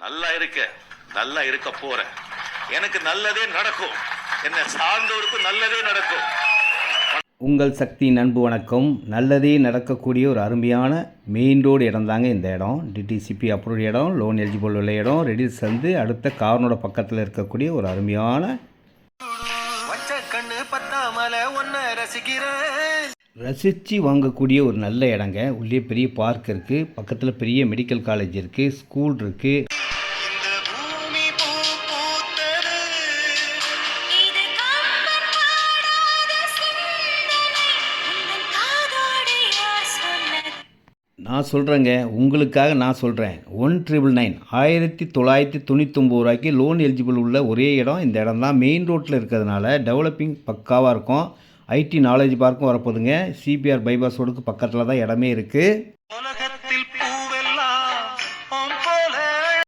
நல்லா இருக்க போறேன். எனக்கு நல்லதே நடக்கும். என்ன சார்ந்தவருக்கு நல்லதே நடக்கும். உங்கள் சக்தி நண்பு வணக்கம். நல்லதே நடக்கக்கூடிய ஒரு அருமையான மெயின் ரோடு இடம் தாங்க இந்த இடம். டிடிசிபி அப்ரூவ் இடம், லோன் எலிஜிபிள் உள்ள இடம், ரெடிஸ் வந்து அடுத்த கார்னோட பக்கத்தில் இருக்கக்கூடிய ஒரு அருமையான ரசித்து வாங்கக்கூடிய ஒரு நல்ல இடங்க. உள்ளே பெரிய பார்க் இருக்குது, பக்கத்தில் பெரிய மெடிக்கல் காலேஜ் இருக்குது, ஸ்கூல் இருக்குது. நான் சொல்கிறேங்க, உங்களுக்காக நான் சொல்கிறேன். 1999 1999 லோன் எலிஜிபிள் உள்ள ஒரே இடம் இந்த இடம் தான். மெயின் ரோட்டில் இருக்கிறதுனால டெவலப்பிங் பக்காவாக இருக்கும். ஐடி நாலேஜ் பார்க்கும் வரப்போதுங்க. சிபிஆர் பைபாஸ் ரோடுக்கு பக்கத்தில் தான் இடமே இருக்குது.